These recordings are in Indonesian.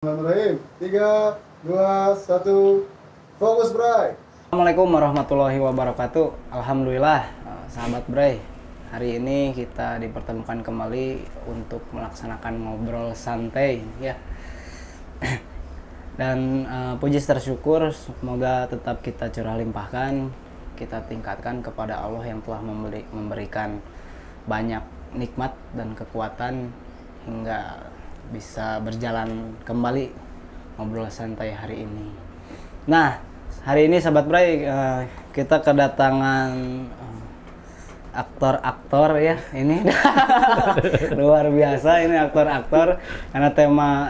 Bismillahirrahmanirrahim. 3, 2, 1, fokus Bray. Assalamualaikum warahmatullahi wabarakatuh. Alhamdulillah, sahabat Bray. Hari ini kita dipertemukan kembali untuk melaksanakan ngobrol santai ya. Dan puji tersyukur, semoga tetap kita curah limpahkan, kita tingkatkan kepada Allah yang telah memberikan banyak nikmat dan kekuatan hingga bisa berjalan kembali ngobrol santai hari ini. Nah, hari ini sahabat Bray, kita kedatangan aktor-aktor ya ini luar biasa ini aktor-aktor karena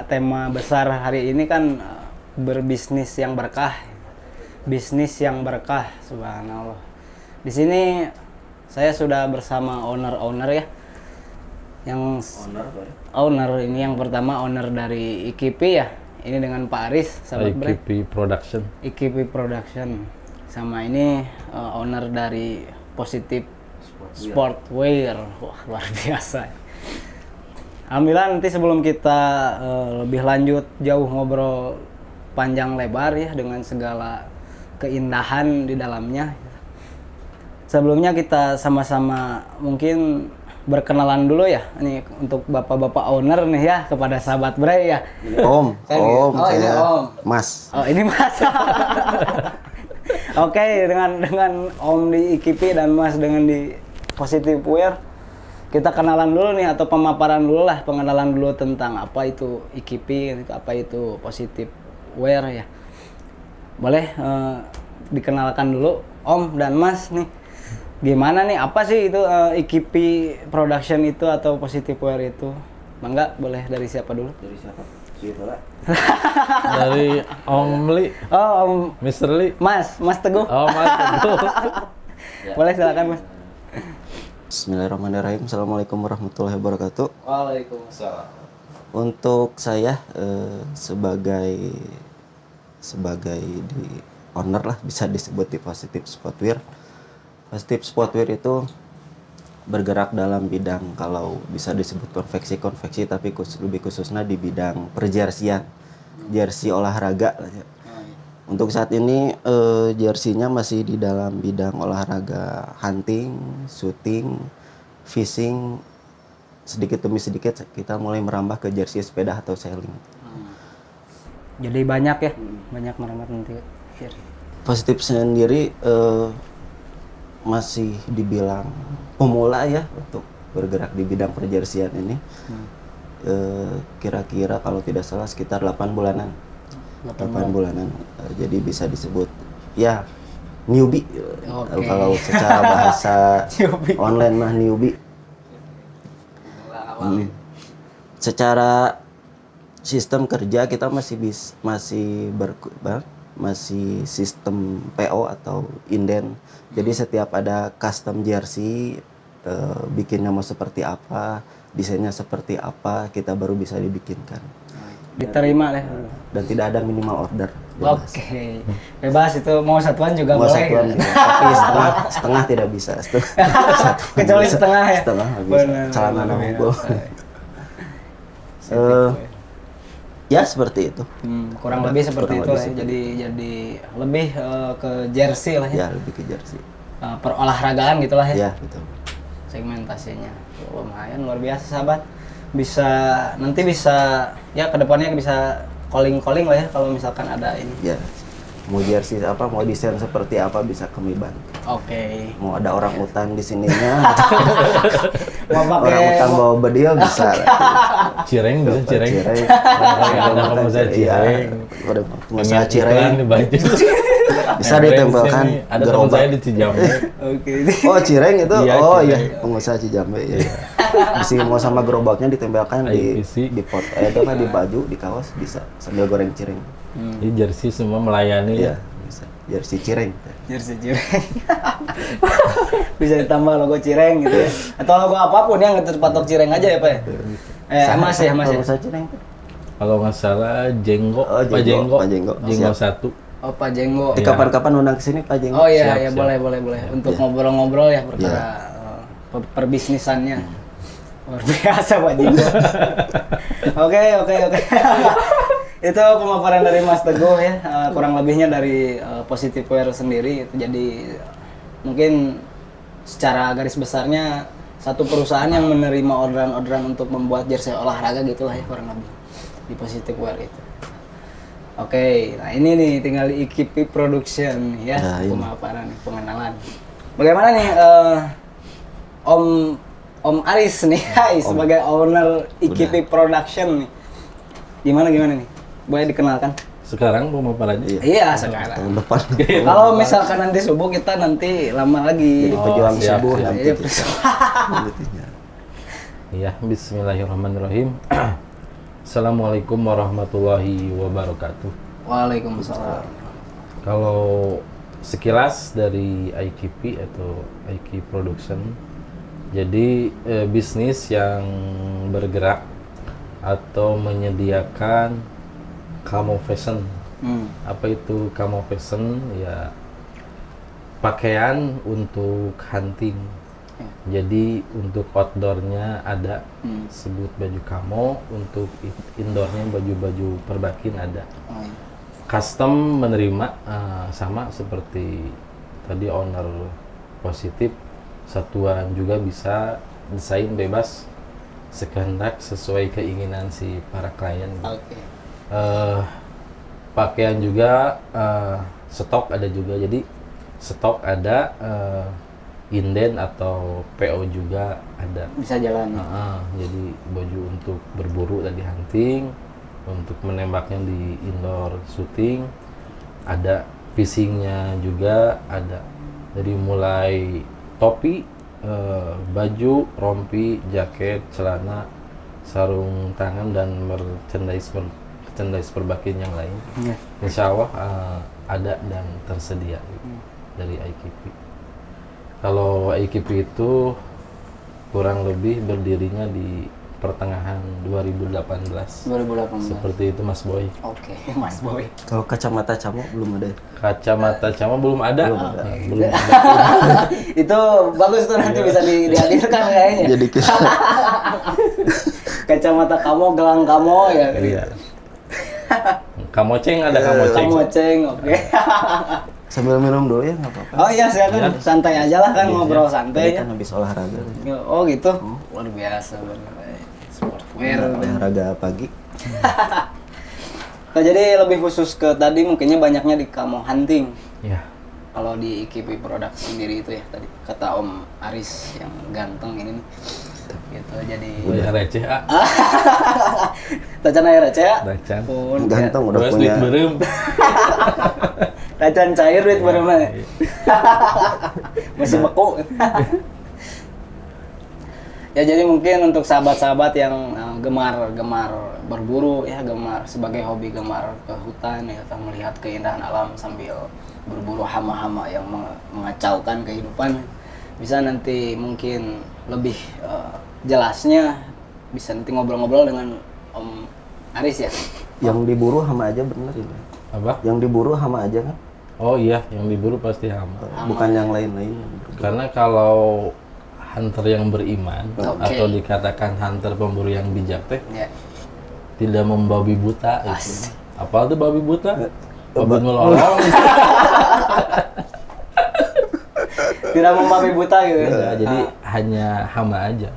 tema besar hari ini kan berbisnis yang berkah, bisnis yang berkah, subhanallah. Di sini saya sudah bersama owner ya, yang owner ini yang pertama owner dari IKP ya, ini dengan Pak Aris sahabat Bray. IKP Production sama ini owner dari Positif Sportwear. Wah, luar biasa. Alhamdulillah, nanti sebelum kita lebih lanjut jauh ngobrol panjang lebar ya dengan segala keindahan di dalamnya, sebelumnya kita sama-sama mungkin berkenalan dulu ya, ini untuk bapak-bapak owner nih ya, kepada sahabat Bray ya. Om, Om, saya ini Om. Mas. Oh, ini Mas. Oke, dengan Om di IKP dan Mas dengan di Positive Wear, kita kenalan dulu nih, atau pemaparan dulu lah, pengenalan dulu tentang apa itu IKP, apa itu Positive Wear ya. Boleh dikenalkan dulu Om dan Mas nih. Gimana nih, apa sih itu IKP Production itu atau Positive Wear itu? Mangga, boleh dari siapa dulu? Dari siapa? Siapa? Dari Om Li. Oh, Om Mr. Li. Mas Teguh. Oh, Mas Teguh. Boleh silakan Mas. Bismillahirrahmanirrahim. Assalamualaikum warahmatullahi wabarakatuh. Waalaikumsalam. Untuk saya sebagai di owner lah, bisa disebut di Positive Sportwear. Positive Sportwear itu bergerak dalam bidang, kalau bisa disebut konveksi, tapi lebih khususnya di bidang perjersian, jersey olahraga lah ya. Untuk saat ini jersinya masih di dalam bidang olahraga hunting, shooting, fishing. Sedikit demi sedikit kita mulai merambah ke jersey sepeda atau sailing. Jadi banyak ya, banyak merambah nanti. Positif sendiri masih dibilang pemula ya untuk bergerak di bidang perjersian ini. Kira-kira kalau tidak salah sekitar 8 bulanan. 8 bulanan. Jadi bisa disebut ya newbie. Okay. Kalau secara bahasa online mah newbie. Secara sistem kerja kita masih sistem PO atau inden. Jadi setiap ada custom jersey, bikinnya mau seperti apa, desainnya seperti apa, kita baru bisa dibikinkan. Diterima deh. Dan tidak ada minimal order. Oke. Bebas itu, mau satuan juga mau boleh. satuan gitu. juga, tapi setengah tidak bisa. Kecuali setengah ya. Setengah nggak bisa. Celana nambol. Ya seperti itu. Kurang lebih seperti kurang itu lebih ya. seperti Jadi lebih ke jersey lah ya. Ya lebih ke jersey. Perolahragaan gitulah ya. Ya betul. Segmentasinya lumayan luar biasa sahabat. Nanti bisa ya kedepannya bisa calling lah ya kalau misalkan ada ini. Ya. Mau jersey apa, mau desain seperti apa bisa kami bantu. Oke. Mau ada orang utan di sininya. Mau pakai Orang utan bawa bedil bisa. Cireng bisa cireng. Ada pengusaha cireng. Ada pengusaha cireng. Di baju. Bisa ditempelkan ada teman saya di Cijambe. Oke. Oh cireng itu? Iya, Oh cireng. iya, pengusaha Cijambe ya. Bisa mau sama gerobaknya ditempelkan di pot, itu kan di baju, di kaos bisa sambil goreng cireng. Di jersey semua melayani Iya, ya. bisa. Jersey cireng. Jersey cireng. Bisa ditambah logo cireng gitu ya. Atau logo apapun yang terpatok cireng aja ya, Pak ya? Mas ya. Pengusaha cireng. Kalau nggak salah Jenggo, Oh, Pak Jenggo, Jenggo, Pak Jenggo. Jenggo 1. Oh, Pak Jenggo. Kapan-kapan undang ke sini Pak Jenggo. Oh iya, Siap, ya siap. boleh. Untuk ngobrol-ngobrol ya perkara Iya. perbisnisannya. Luar biasa Pak Jinggo. Oke. Itu pemaparan dari Mas Teguh ya, kurang lebihnya dari Positive Wear sendiri. Jadi mungkin secara garis besarnya satu perusahaan yang menerima orderan-orderan untuk membuat jersey olahraga gitulah ya kurang lebih di Positive Wear itu. Oke, nah ini nih tinggal di IKP Production ya, Nah, ini. pemaparan, pengenalan. Bagaimana nih Om Aris nih, sebagai owner IKP Production nih. Gimana nih? Boleh dikenalkan? Sekarang pemaparannya. Iya, sekarang. Tahun depan. Kalau misalkan nanti subuh kita nanti lama lagi. Jadi pejuang siap, subuh siap. nanti Iya, kita. Gitu. Iya, bismillahirrahmanirrahim. Assalamualaikum warahmatullahi wabarakatuh. Waalaikumsalam. Kalau sekilas dari IKP atau IK Production, jadi bisnis yang bergerak atau menyediakan camo fashion. Apa itu camo fashion? Ya pakaian untuk hunting. Jadi untuk outdoornya ada sebut baju camo, untuk indoornya baju-baju perbakin ada. Oh, iya. Custom menerima sama seperti tadi owner Positif, satuan juga bisa desain bebas sekehendak sesuai keinginan si para klien. Oke. Pakaian juga stok ada juga, jadi stok ada, inden atau PO juga ada. Bisa jalan. Jadi baju untuk berburu tadi hunting, untuk menembaknya di indoor shooting ada, fishingnya juga ada. Dari mulai topi, baju, rompi, jaket, celana, sarung tangan dan merchandise perbakin yang lain. Iya. Insya Allah ada dan tersedia dari IKP. Kalau IKP itu kurang lebih berdirinya di pertengahan 2018. 2018. Seperti itu Mas Boy. Oke, Mas Boy. Kalau kacamata camo belum ada. Kacamata cama belum ada. Belum ada. Itu bagus tuh nanti bisa dihadirkan kayaknya. Jadi kita Kacamata kamu, gelang kamu ya. Iya. Kamoceng ada kamoceng. Kamu ceng, oke. sambil minum dulu ya nggak apa-apa. Oh iya, silakan santai aja lah kan, ngobrol Ini santai ya. kan habis olahraga. Oh gitu. Luar biasa bener. Sportwear. Olahraga pagi. Nah, jadi lebih khusus ke tadi mungkinnya banyaknya di camo hunting. Iya. Kalau di IKP Product sendiri itu ya tadi kata Om Aris yang ganteng ini nih. Gitu jadi Udah receh tacan air aja ya. Tacan. Pun Ganteng udah Udah punya. duit berem. tacan cair duit baru mah. Masih beku. Ya jadi mungkin untuk sahabat-sahabat yang gemar berburu ya, gemar sebagai hobi, gemar ke hutan ya, atau melihat keindahan alam sambil berburu hama-hama yang mengacaukan kehidupan, bisa nanti mungkin lebih jelasnya bisa nanti ngobrol-ngobrol dengan Om Aris ya. Yang diburu hama aja bener ini. Apa? Yang diburu hama aja kan? Oh iya, yang diburu pasti hama. Bukan yang lain-lain. Karena kalau hunter yang beriman Oke. atau dikatakan hunter pemburu yang bijak teh Ya. tidak membabi buta. Asik. Apa tuh babi buta? Babi ngolong. Tidak membabi buta gitu. Ya, jadi hanya hama aja.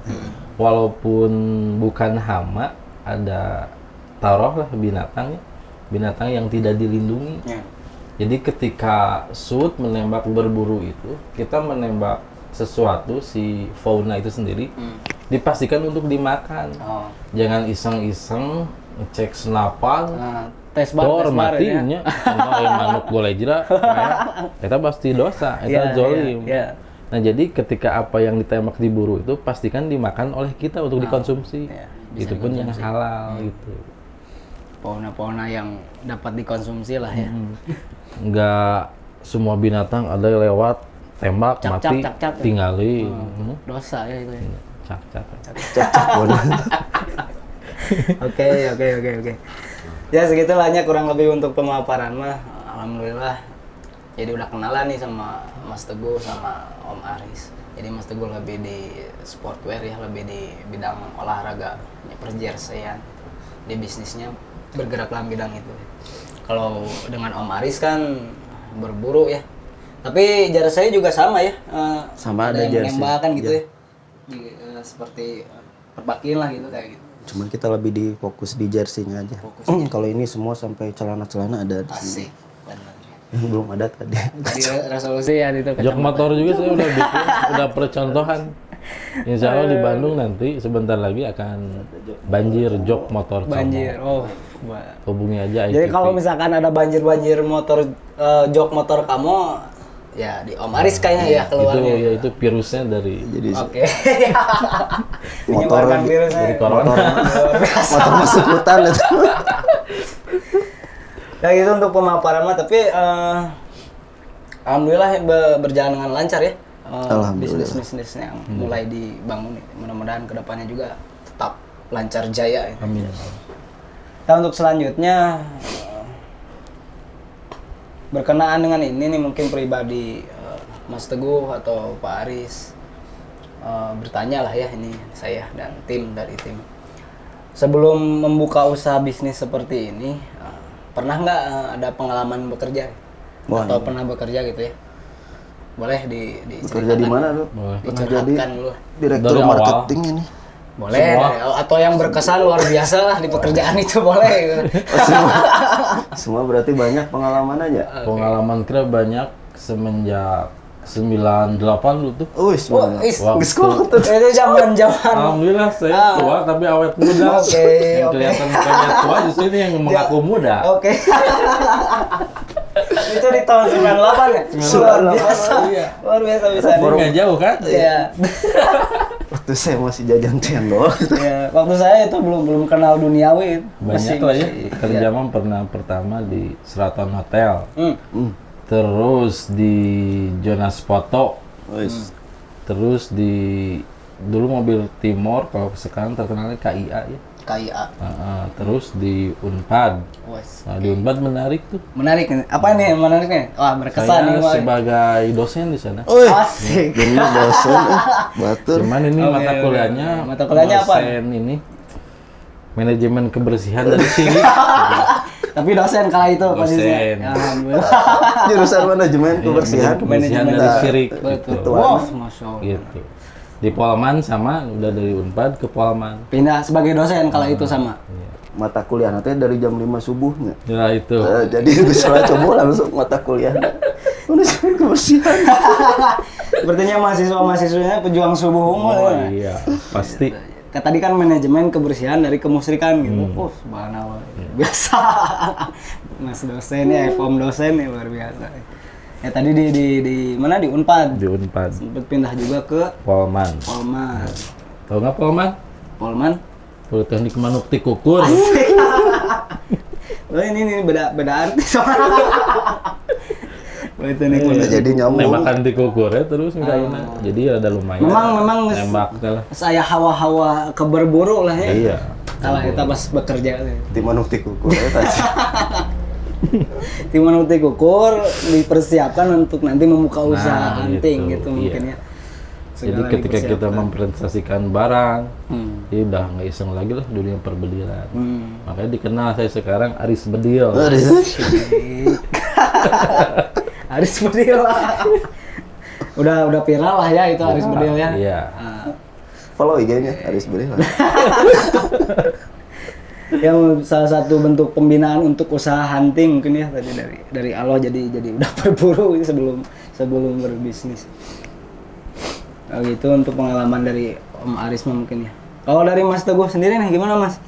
Walaupun bukan hama, ada taruhlah binatang yang tidak dilindungi. Ya. Jadi ketika shoot menembak berburu itu, kita menembak sesuatu, si fauna itu sendiri dipastikan untuk dimakan. Oh. Jangan iseng-iseng ngecek senapan. Nah, tes Dor bar mati ya. nya, manuk boleh jera, kita pasti dosa, kita Iya, zolim. iya, iya. Nah jadi ketika apa yang ditembak diburu itu pastikan dimakan oleh kita untuk dikonsumsi, iya, bisa itu pun yang dikonsumsi. halal gitu. Fauna-fauna yang dapat dikonsumsi lah ya. Nggak semua binatang ada yang lewat tembak Cap, mati cap, cap, cap, ya? tinggalin. Dosa ya itu ya. Cak. Cacak waduh. Oke. Ya segitulahnya kurang lebih untuk pemaparan mah. Alhamdulillah. Jadi udah kenalan nih sama Mas Teguh sama Om Aris. Jadi Mas Teguh lebih di sportwear ya, lebih di bidang olahraga, perjerseyan. Di bisnisnya bergerak dalam bidang itu. Kalau dengan Om Aris kan berburu ya. Tapi jersey juga sama ya. Sama ada yang jersey. menembak kan gitu Iya. ya. Seperti perbakin lah gitu kayak gitu. Cuman kita lebih difokus di jersey-nya aja. Kalau ini semua sampai celana-celana ada di sini. Asik. Benar. Yang belum ada tadi. Tadi resolusi ya itu. Jok motor juga saya udah bikin, udah percontohan. Insya Allah di Bandung nanti sebentar lagi akan banjir jok motor kamu. Banjir. Oh. Hubungi aja Jadi ITP. kalau misalkan ada banjir-banjir motor jok motor kamu ya di Om Aris kayaknya ya itu keluarnya. ya itu virusnya dari Jadi Oke. Menyebarkan virusnya. dari corona. Luar biasa. motor masuk hutan itu. Ya gitu untuk pemaparan mah, tapi alhamdulillah ya, berjalan dengan lancar ya. Alhamdulillah. Bisnis yang mulai dibangun nih. Mudah-mudahan kedepannya juga tetap lancar jaya. Ya. Amin. Nah untuk selanjutnya berkenaan dengan ini nih mungkin pribadi Mas Teguh atau Pak Aris bertanya lah ya ini saya dan tim dari tim. Sebelum membuka usaha bisnis seperti ini, pernah nggak ada pengalaman bekerja? Wah, Atau pernah bekerja gitu ya? Boleh Bekerja di mana lu? Boleh. Pernah jadi diceritakan dulu. direktur Dari awal. marketing ini. Boleh, Semua. atau yang berkesan luar biasa lah di pekerjaan itu boleh. Semua berarti banyak pengalaman aja. Pengalaman kira banyak semenjak 98 dulu tuh. Wih, Wah, semuanya. is, Waktu- Geus kuat tuh. itu zaman. Alhamdulillah saya tua tapi awet muda. Oke, Yang oke. kelihatan mukanya tua justru ini yang mengaku muda. Oke. Itu di tahun 98 ya? Luar biasa. Iya. Luar biasa bisa. Ini nggak jauh kan? Iya. Waktu saya masih jajan cendol. Iya, waktu saya itu belum kenal duniawi. Banyak lah ya. Kerja mah pernah pertama di Sheraton Hotel. Terus di Jonas Foto. Wis. Terus di dulu mobil Timor, kalau sekarang terkenalnya KIA ya. KIA. Terus di Unpad. Wes. Nah, di Unpad menarik tuh. Menarik nih. Apa nih yang menariknya? Wah, berkesan Saya nih. Wak. sebagai dosen di sana. Wih, Asik. jadi dosen batur. Cuman ini Oke, mata oke, kuliahnya, oke. Mata kuliahnya apa? dosen ini manajemen kebersihan dari sini. Tapi dosen kala itu posisinya. Dosen. Ya, alhamdulillah. Jurusan manajemen kebersihan. Kebersihan Manajemen dari Nah, Sirik. Betul. Gitu. Wah, Masya Allah. Gitu. Di Polman sama, udah dari Unpad ke Polman. Pindah sebagai dosen kala itu sama. Mata kuliah nanti dari jam 5 subuhnya. Ya itu. Jadi gue salah coba langsung mata kuliah. Manajemen kebersihan. Sepertinya mahasiswa-mahasiswanya pejuang subuh unggul Oh ya. iya, pasti. Tadi kan manajemen kebersihan dari kemusrikan gitu. Oh, subhanallah. Biasa. Mas dosen ya, Pom dosen ya luar biasa. Ya tadi di mana di Unpad. Di Unpad. Sempat pindah juga ke Polman. Polman. Tahu nggak Polman? Polman. Politeknik Manuk Tikukur. Oh ini beda artis. Politeknik Udah Manuk. jadi nyambung. Nembakan Tikukur ya terus misalnya. Jadi ada lumayan. Memang nembak lah. saya hawa-hawa keberburu lah ya. Iya. Kalau kita pas bekerja. Di manuk tikukur ya tadi. Tim Manuk Tikukur dipersiapkan untuk nanti membuka usaha Nah, hunting gitu, gitu mungkin iya. ya. Jadi Segala ketika kita dipersiapkan. mempresentasikan barang, Hmm. ya udah nggak iseng lagi lah dunia perbedilan. Hmm. Makanya dikenal saya sekarang Aris Bedil. Aris Bedil lah. udah viral lah ya itu Aris Bedil ya. Iya. Ah, Follow IG-nya Aris Bedil. yang salah satu bentuk pembinaan untuk usaha hunting mungkin ya tadi dari Allah jadi udah berburu sebelum berbisnis. Oh gitu untuk pengalaman dari Om Aris mah mungkin ya. Kalau dari Mas Teguh sendiri nih gimana Mas?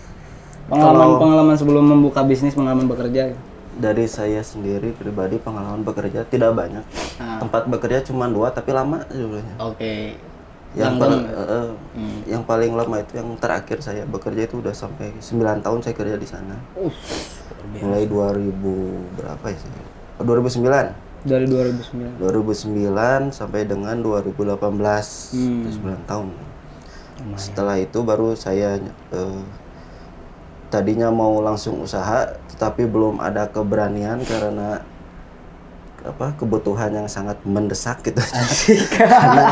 Pengalaman sebelum membuka bisnis, pengalaman bekerja. Dari saya sendiri pribadi pengalaman bekerja tidak banyak. Ah. Tempat bekerja cuma 2 tapi lama jumlahnya. Oke. Yang paling lama itu yang terakhir saya bekerja itu udah sampai 9 tahun saya kerja di sana. Mulai 2000 berapa ya sih? 2009. Dari 2009. 2009 sampai dengan 2018. Itu 9 tahun. Setelah itu baru saya tadinya mau langsung usaha tetapi belum ada keberanian karena kebutuhan yang sangat mendesak gitu. Karena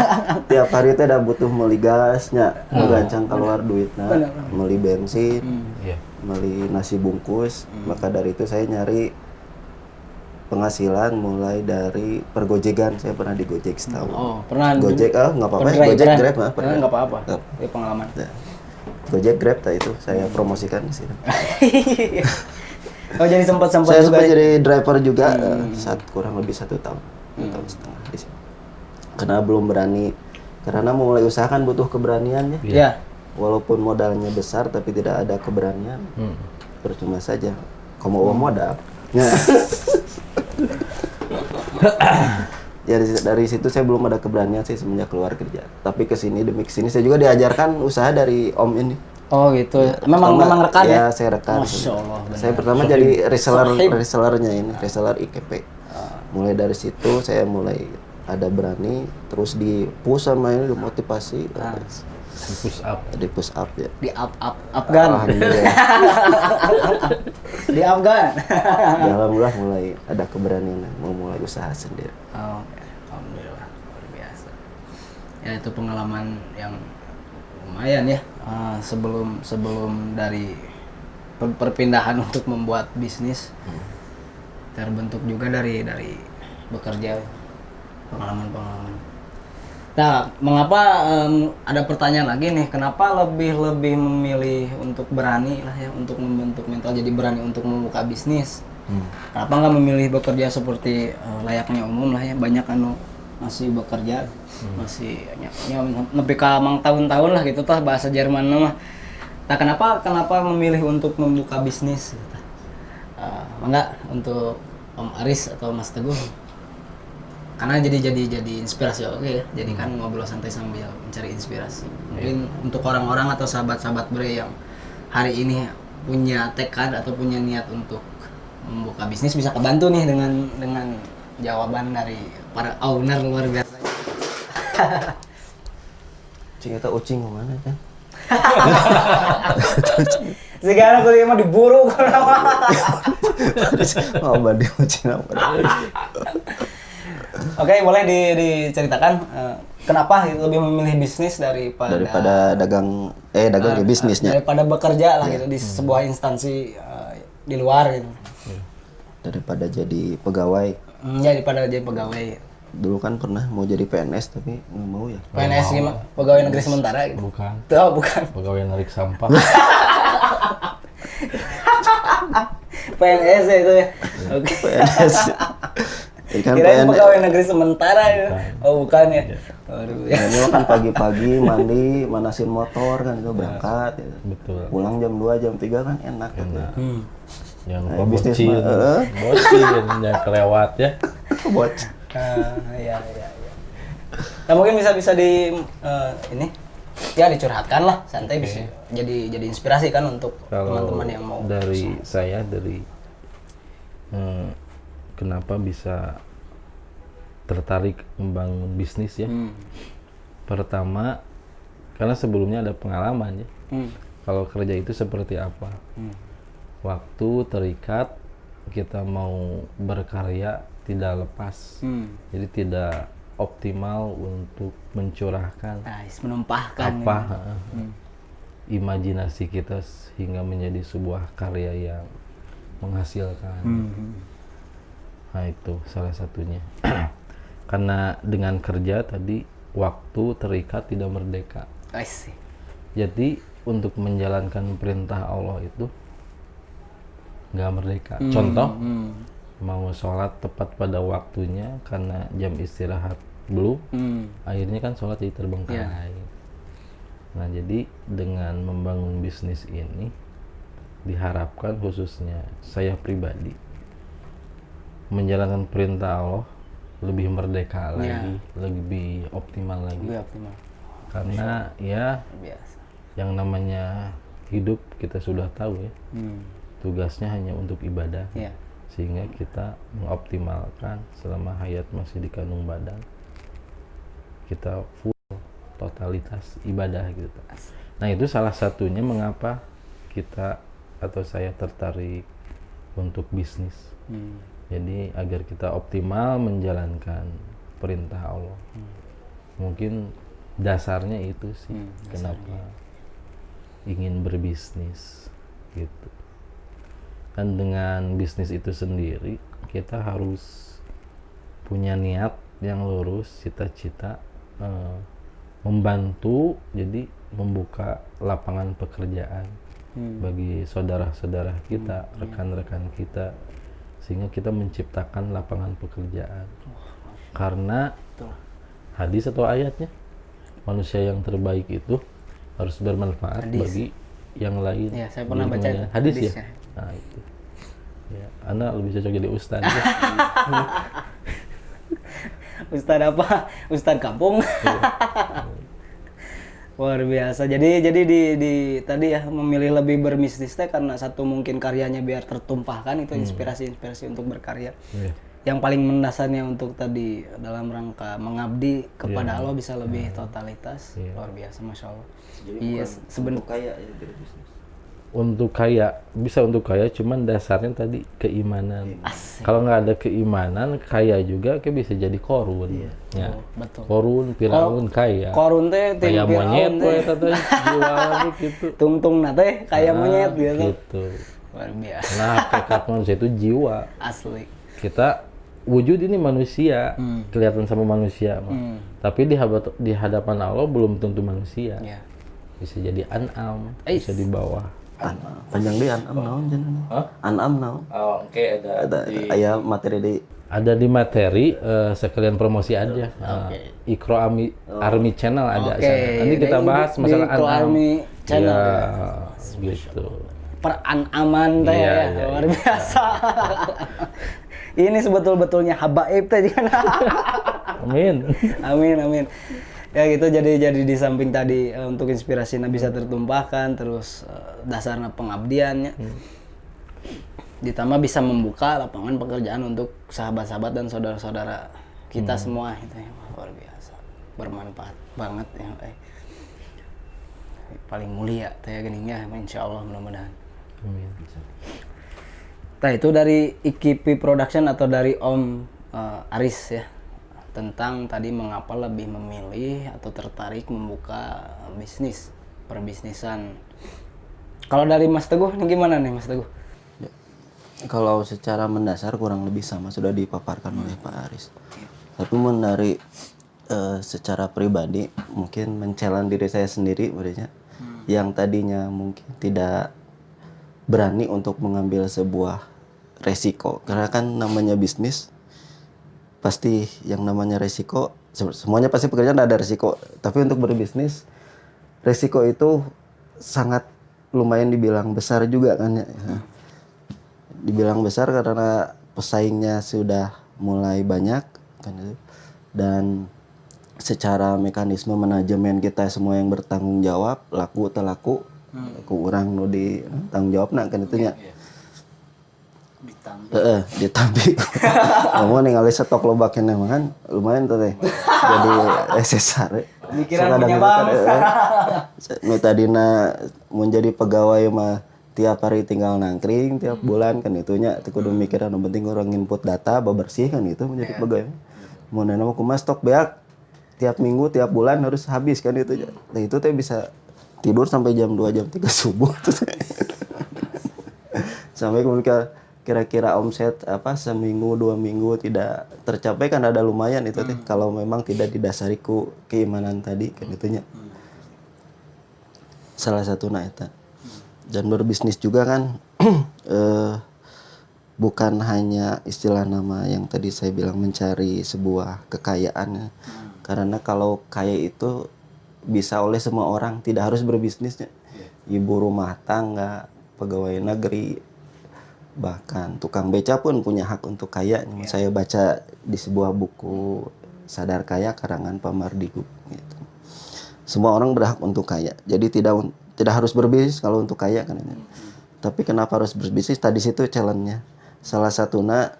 tiap hari itu ada butuh meli gasnya, gancang keluar duitnya, meli bensin. Iya. beli nasi bungkus. Maka dari itu saya nyari penghasilan mulai dari pergojekan. Saya pernah di Gojek setahun. Oh, pernah Gojek nggak apa-apa, pernah Gojek pernah. Grab Pernah nggak apa-apa. Nggak. Itu pengalaman. Nah, Gojek Grab itu saya promosikan di sini. Oh, jadi sempat Saya juga. sempat jadi driver juga kurang lebih 1 tahun, 1 tahun setengah di sini. Karena belum berani, karena mau mulai usaha kan butuh keberanian ya. Iya. Walaupun modalnya besar tapi tidak ada keberanian, percuma saja. Kamu mau modal. Nah. Ya dari situ saya belum ada keberanian sih semenjak keluar kerja. Tapi demi kesini saya juga diajarkan usaha dari Om ini. Oh gitu. Memang rekan ya? Ya, saya rekan. Masya Allah, benar. Saya pertama jadi resellernya ini, reseller IKP. Mulai dari situ saya mulai ada berani, terus di push sama ini dimotivasi, Di di push push up. up ya. Di Afgan. Alhamdulillah. Di Afgan. Ya, alhamdulillah mulai ada keberanian mau mulai usaha sendiri. Oh, oke. Alhamdulillah, luar biasa. Ya itu pengalaman yang lumayan ya. Sebelum dari perpindahan untuk membuat bisnis, terbentuk juga dari bekerja, pengalaman. Nah, mengapa ada pertanyaan lagi nih? Kenapa lebih memilih untuk berani lah ya, untuk membentuk mental jadi berani untuk membuka bisnis? Kenapa nggak memilih bekerja seperti layaknya umum lah ya? Banyak masih bekerja, masih nepi ka mang tahun-tahun lah gitu tah bahasa Jerman mah. Nah, kenapa memilih untuk membuka bisnis? Gitu. Enggak untuk Om Aris atau Mas Teguh? Karena jadi inspirasi oke ya. Jadi kan ngobrol santai sambil mencari inspirasi. Mungkin untuk orang-orang atau sahabat-sahabat Bre yang hari ini punya tekad atau punya niat untuk membuka bisnis bisa kebantu nih dengan jawaban dari para owner luar biasa. Cing eta ucing kemana kan? Segala kuliah mah diburu Oh, banding ucing apa? Oke, boleh diceritakan kenapa lebih memilih bisnis Daripada dagang ya bisnisnya. daripada bekerja lah gitu di sebuah instansi di luar gitu. Daripada jadi pegawai. Daripada jadi pegawai. Dulu kan pernah mau jadi PNS tapi nggak mau ya. PNS gimana? Pegawai negeri sementara gitu. Bukan. Oh, bukan. Pegawai narik sampah. PNS ya itu ya. Oke. PNS. Ikan Kirain PNS. pegawai negeri sementara ya. Oh, bukan ya. Waduh ya. Ini kan pagi-pagi mandi, manasin motor kan itu berangkat. Ya. Betul. Pulang jam 2, jam 3 kan enak. Gitu. Jangan Nah, lupa bisnis bocil. mah, Bocil jangan kelewat ya. Bot. Iya. Nah, mungkin bisa ini ya dicurhatkan lah, santai bisa jadi inspirasi kan untuk Kalau teman-teman yang mau dari kenapa bisa tertarik membangun bisnis ya. Pertama karena sebelumnya ada pengalaman ya. Kalau kerja itu seperti apa, waktu terikat, kita mau berkarya tidak lepas, jadi tidak optimal untuk mencurahkan menumpahkan imajinasi kita sehingga menjadi sebuah karya yang menghasilkan. Nah, itu salah satunya. Karena dengan kerja tadi waktu terikat, tidak merdeka. Jadi untuk menjalankan perintah Allah itu nggak merdeka. Contoh, mau sholat tepat pada waktunya karena jam istirahat belum, akhirnya kan sholat jadi terbengkalai. Nah, jadi dengan membangun bisnis ini diharapkan khususnya saya pribadi menjalankan perintah Allah lebih merdeka lagi, lebih optimal lagi. Karena ya yang namanya hidup kita sudah tahu ya, tugasnya hanya untuk ibadah, sehingga kita mengoptimalkan selama hayat masih di kandung badan, kita full totalitas ibadah gitu. Nah, itu salah satunya mengapa kita atau saya tertarik untuk bisnis. Jadi agar kita optimal menjalankan perintah Allah. Mungkin dasarnya itu sih kenapa ingin berbisnis. gitu. Dan dengan bisnis itu sendiri kita harus punya niat yang lurus, cita-cita membantu, jadi membuka lapangan pekerjaan bagi saudara-saudara kita, rekan-rekan kita, sehingga kita menciptakan lapangan pekerjaan. Karena hadis atau ayatnya, manusia yang terbaik itu harus bermanfaat bagi yang lain. Ya, saya pernah baca itu, hadis ya. hadisnya. Nah itu. Ya, Anda lebih cocok jadi ustadz. Ya. Ustadz apa? Ustadz kampung. Luar biasa. Jadi di tadi ya memilih lebih berbisnis teh karena satu mungkin karyanya biar tertumpahkan, itu inspirasi untuk berkarya. Yang paling mendasarnya untuk tadi dalam rangka mengabdi kepada Allah bisa lebih totalitas. Luar biasa, masya Allah. Iya, sebenarnya kaya ya berbisnis. Untuk kaya, bisa untuk kaya, cuman dasarnya tadi keimanan. Kalau nggak ada keimanan, kaya juga kayak bisa jadi korun. Ya. betul. Korun, Firaun, kaya. Korun teh tim Kayak monyet, Firaun teh. katanya jualan gitu. Tungtung teh kayak monyet gitu. Gitu. Luar biasa. Nah, hakikat manusia itu jiwa. Asli. Kita wujud ini manusia, kelihatan sama manusia, tapi di hadapan Allah belum tentu manusia. Ya. Bisa jadi an'am, bisa di bawah. Panjang deh an'am naon jeneng. An'am naon. Oh, oke, Ada aya materi di ada di materi, sekalian promosi aja. Ikro Army Channel ada Oke, sana. Nanti kita bahas di masalah Ikro an'am. Army Channel. Ya, gitu. Peran-aman teh Iya, ya, iya, luar biasa. Ini sebetul-betulnya habaib teh. Amin. Amin. Ya gitu, jadi di samping tadi untuk inspirasinya bisa tertumpahkan, terus dasarnya pengabdiannya. Ditambah bisa membuka lapangan pekerjaan untuk sahabat-sahabat dan saudara-saudara kita semua itu ya, luar biasa. Bermanfaat banget ya. Paling mulia teh gini ya, insyaallah mudah-mudahan. Amin. Nah itu dari IKP Production atau dari Om Aris ya, tentang tadi mengapa lebih memilih atau tertarik membuka bisnis, perbisnisan. Kalau dari Mas Teguh ini gimana nih Mas Teguh? Ya. Kalau secara mendasar kurang lebih sama sudah dipaparkan oleh Pak Aris. Tapi dari secara pribadi mungkin men-challenge diri saya sendiri berarti yang tadinya mungkin tidak berani untuk mengambil sebuah resiko, karena kan namanya bisnis pasti yang namanya resiko, semuanya pasti pekerjaan ada resiko, tapi untuk berbisnis resiko itu sangat lumayan dibilang besar juga kan ya. Dibilang besar karena pesaingnya sudah mulai banyak kan itu, dan secara mekanisme manajemen kita semua yang bertanggung jawab, laku atau laku kurang nu di tanggung jawab nak kan itu nya. Ditambi. Kamu ningali stok lobakeun mah kan lumayan tuh teh. Jadi SSR. Pikiran punya bang. Nu tadina mun jadi pegawai mah tiap hari tinggal nangkring tiap bulan kan itunya teu kudu mikiran, nu penting orang input data bebersih kan itu menjadi pegawai. Mun anu mah kumaha stok beak tiap minggu tiap bulan harus habis kan itu. Nah itu teh bisa tidur sampai jam 2 jam 3 subuh tuh. Sampai kemudian kira-kira omset apa seminggu 2 minggu tidak tercapai kan ada lumayan itu teh kalau memang tidak didasari ku keimanan tadi kan itunya. Salah satu eta. Dan berbisnis juga kan bukan hanya istilah nama yang tadi saya bilang mencari sebuah kekayaan. Karena kalau kaya itu bisa oleh semua orang, tidak harus berbisnisnya. Ibu rumah tangga, pegawai negeri, bahkan tukang beca pun punya hak untuk kaya. Saya baca di sebuah buku Sadar Kaya karangan Pak Mardigu gitu. Semua orang berhak untuk kaya. Jadi tidak harus berbisnis kalau untuk kaya kan ini. Tapi kenapa harus berbisnis? Tadi situ challenge-nya. Salah satunya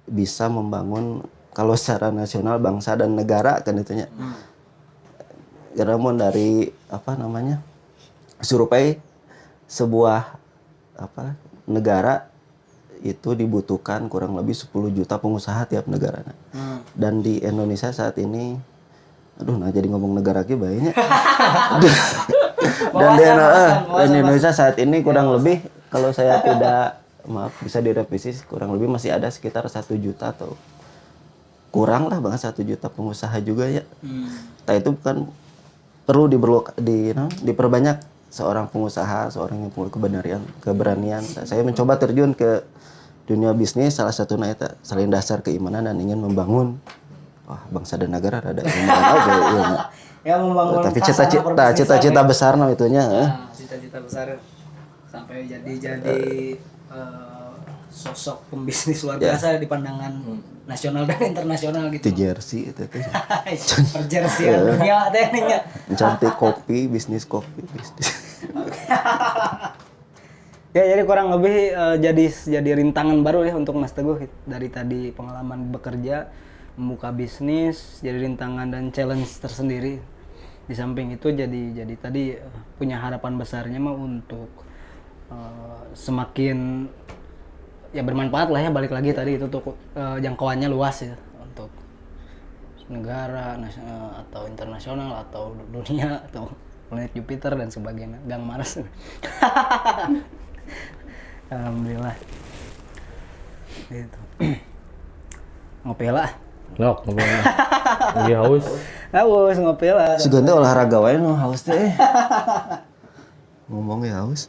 bisa membangun kalau secara nasional bangsa dan negara kan itunya. Karena mau dari apa namanya? Survei sebuah apa negara itu dibutuhkan kurang lebih 10 juta pengusaha tiap negara. Dan di Indonesia saat ini jadi ngomong negara lagi banyak. Dan di Indonesia saat ini kurang lebih kalau saya tidak, maaf bisa direvisi, kurang lebih masih ada sekitar 1 juta atau kurang lah bang 1 juta pengusaha juga ya. Nah itu kan perlu diperbanyak seorang pengusaha, seorang yang punya keberanian. Nah, saya mencoba terjun ke dunia bisnis, salah satunya itu selain dasar keimanan dan ingin membangun bangsa dan negara ada iman aja ya. Ya membangun Tapi khazanah cita-cita besar itunya. cita-cita besar sampai jadi sosok pembisnis luar biasa di pandangan nasional dan internasional gitu. Di jersey itu tuh. Perjersian dunia tekniknya. Mencantik kopi, bisnis kopi, bisnis. Ya jadi kurang lebih jadi rintangan baru ya untuk Mas Teguh dari tadi pengalaman bekerja, membuka bisnis, jadi rintangan dan challenge tersendiri. Di samping itu jadi tadi punya harapan besarnya mah untuk semakin ya bermanfaat lah ya, balik lagi tadi itu untuk jangkauannya luas ya untuk negara atau internasional atau dunia atau planet Jupiter dan sebagainya. Gang Mars. Alhamdulillah. Gitu. Ngopi lah. Ngopi lah. Lagi haus. Haus ngopi lah. Seganti olahraga wae no haus teh. Ngomongnya haus.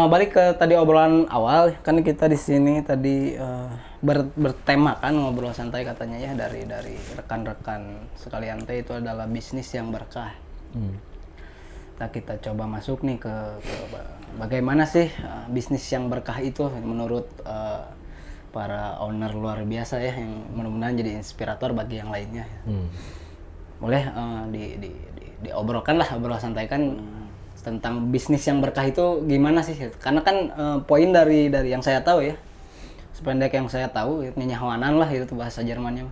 Balik ke tadi obrolan awal, kan kita di sini tadi bertema kan ngobrol santai katanya ya dari rekan-rekan sekalian teh itu adalah bisnis yang berkah. Nah, kita coba masuk nih ke bagaimana sih bisnis yang berkah itu menurut para owner luar biasa ya yang mudah-mudahan jadi inspirator bagi yang lainnya. Boleh diobrolkan lah, obrol santai kan tentang bisnis yang berkah itu gimana sih? Karena kan poin dari yang saya tahu ya, sependek yang saya tahu, nyenyahoanan lah itu bahasa Jermannya.